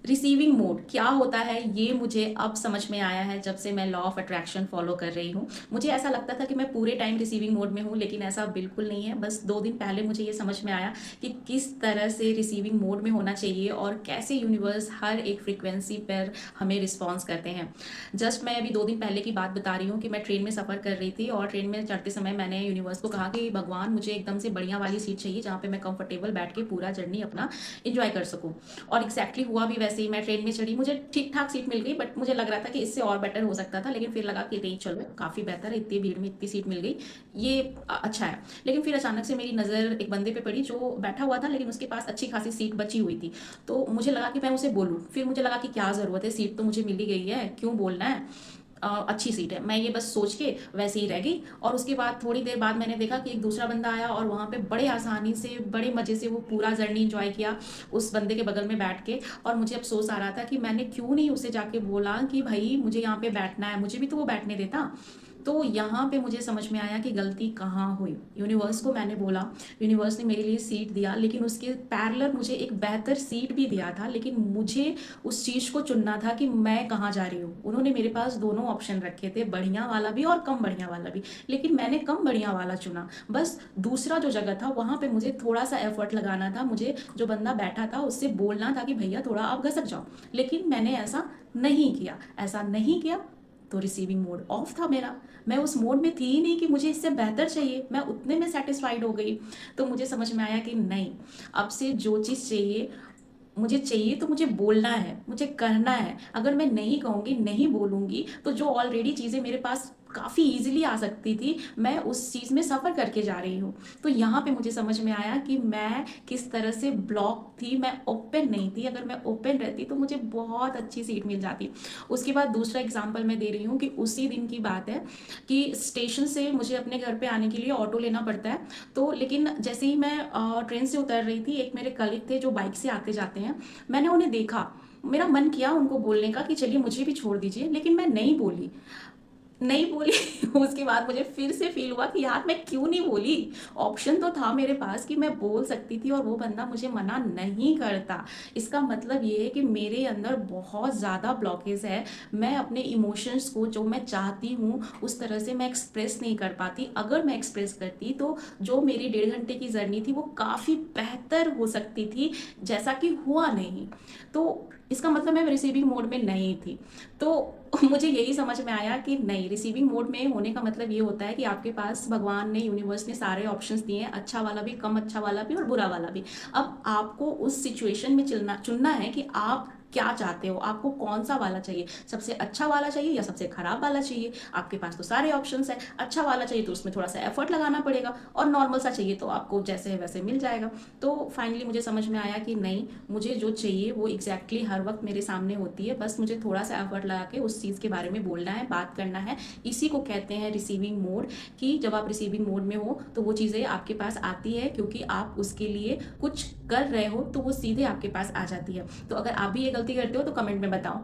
Receiving mode क्या होता है ये मुझे अब समझ में आया है जब से मैं लॉ ऑफ अट्रैक्शन फॉलो कर रही हूँ। मुझे ऐसा लगता था कि मैं पूरे टाइम रिसीविंग मोड में हूँ, लेकिन ऐसा बिल्कुल नहीं है। बस 2 दिन पहले मुझे ये समझ में आया कि किस तरह से रिसीविंग मोड में होना चाहिए और कैसे यूनिवर्स हर एक फ्रिक्वेंसी पर हमें रिस्पॉन्स करते हैं। जस्ट मैं अभी 2 दिन पहले की बात बता रही हूँ कि मैं ट्रेन में सफ़र कर रही थी और ट्रेन में चढ़ते समय मैंने यूनिवर्स को कहा कि भगवान मुझे एकदम से बढ़िया वाली सीट चाहिए जहाँ पे मैं कंफर्टेबल बैठ के पूरा जर्नी अपना इंजॉय कर सकूँ। और एग्जैक्टली हुआ भी वैसे ही। मैं ट्रेन में चढ़ी, मुझे ठीक ठाक सीट मिल गई, बट मुझे लग रहा था कि इससे और बेटर हो सकता था, लेकिन फिर लगा कि नहीं चलो काफ़ी बेहतर है, इतनी भीड़ में इतनी सीट मिल गई, ये अच्छा है। लेकिन फिर अचानक से मेरी नज़र एक बंदे पे पड़ी जो बैठा हुआ था, लेकिन उसके पास अच्छी खासी सीट बची हुई थी। तो मुझे लगा कि मैं उसे बोलूँ, फिर मुझे लगा कि क्या ज़रूरत है, सीट तो मुझे मिल ही गई है, क्यों बोलना है। अच्छी सीट है, मैं ये बस सोच के वैसे ही रह गई। और उसके बाद थोड़ी देर बाद मैंने देखा कि एक दूसरा बंदा आया और वहाँ पे बड़े आसानी से बड़े मज़े से वो पूरा जर्नी इंजॉय किया उस बंदे के बगल में बैठ के। और मुझे अफसोस आ रहा था कि मैंने क्यों नहीं उसे जाके बोला कि भाई मुझे यहाँ पे बैठना है, मुझे भी तो वो बैठने देता। तो यहाँ पे मुझे समझ में आया कि गलती कहाँ हुई। यूनिवर्स को मैंने बोला, यूनिवर्स ने मेरे लिए सीट दिया, लेकिन उसके पैरेलल मुझे एक बेहतर सीट भी दिया था, लेकिन मुझे उस चीज़ को चुनना था कि मैं कहाँ जा रही हूँ। उन्होंने मेरे पास दोनों ऑप्शन रखे थे, बढ़िया वाला भी और कम बढ़िया वाला भी, लेकिन मैंने कम बढ़िया वाला चुना। बस दूसरा जो जगह था वहाँ पे मुझे थोड़ा सा एफर्ट लगाना था, मुझे जो बंदा बैठा था उससे बोलना था कि भैया थोड़ा आप घसक जाओ, लेकिन मैंने ऐसा नहीं किया। ऐसा नहीं किया तो रिसीविंग मोड ऑफ था मेरा। मैं उस मोड में थी ही नहीं कि मुझे इससे बेहतर चाहिए, मैं उतने में सेटिस्फाइड हो गई। तो मुझे समझ में आया कि नहीं, अब से जो चीज़ चाहिए मुझे चाहिए तो मुझे बोलना है, मुझे करना है। अगर मैं नहीं कहूँगी, नहीं बोलूँगी, तो जो ऑलरेडी चीज़ें मेरे पास काफ़ी ईजिली आ सकती थी, मैं उस चीज़ में सफ़र करके जा रही हूँ। तो यहाँ पे मुझे समझ में आया कि मैं किस तरह से ब्लॉक थी, मैं ओपन नहीं थी। अगर मैं ओपन रहती तो मुझे बहुत अच्छी सीट मिल जाती। उसके बाद दूसरा एग्जाम्पल मैं दे रही हूँ कि उसी दिन की बात है कि स्टेशन से मुझे अपने घर पे आने के लिए ऑटो लेना पड़ता है। तो लेकिन जैसे ही मैं ट्रेन से उतर रही थी, एक मेरे कलीग थे जो बाइक से आते जाते हैं, मैंने उन्हें देखा। मेरा मन किया उनको बोलने का कि चलिए मुझे भी छोड़ दीजिए, लेकिन मैं नहीं बोली, नहीं बोली। उसके बाद मुझे फिर से फील हुआ कि यार मैं क्यों नहीं बोली। ऑप्शन तो था मेरे पास कि मैं बोल सकती थी और वो बंदा मुझे मना नहीं करता। इसका मतलब ये है कि मेरे अंदर बहुत ज़्यादा ब्लॉकेज है। मैं अपने इमोशंस को जो मैं चाहती हूँ उस तरह से मैं एक्सप्रेस नहीं कर पाती। अगर मैं एक्सप्रेस करती तो जो मेरी 1.5 घंटे की जर्नी थी वो काफ़ी बेहतर हो सकती थी, जैसा कि हुआ नहीं। तो इसका मतलब मैं रिसीविंग मोड में नहीं थी। तो मुझे यही समझ में आया कि नहीं, रिसीविंग मोड में होने का मतलब ये होता है कि आपके पास भगवान ने, यूनिवर्स ने सारे ऑप्शंस दिए हैं, अच्छा वाला भी, कम अच्छा वाला भी और बुरा वाला भी। अब आपको उस सिचुएशन में चलना चुनना है कि आप क्या चाहते हो, आपको कौन सा वाला चाहिए, सबसे अच्छा वाला चाहिए या सबसे खराब वाला चाहिए। आपके पास तो सारे ऑप्शंस है। अच्छा वाला चाहिए तो उसमें थोड़ा सा एफर्ट लगाना पड़ेगा, और नॉर्मल सा चाहिए तो आपको जैसे है वैसे मिल जाएगा। तो फाइनली मुझे समझ में आया कि नहीं, मुझे जो चाहिए वो एग्जैक्टली हर वक्त मेरे सामने होती है, बस मुझे थोड़ा सा एफर्ट लगा के उस चीज़ के बारे में बोलना है, बात करना है। इसी को कहते हैं रिसीविंग मोड, कि जब आप रिसीविंग मोड में हो तो वो चीज़ें आपके पास आती है, क्योंकि आप उसके लिए कुछ कर रहे हो तो वो सीधे आपके पास आ जाती है। तो अगर आप भी ये गलती करते हो तो कमेंट में बताओ।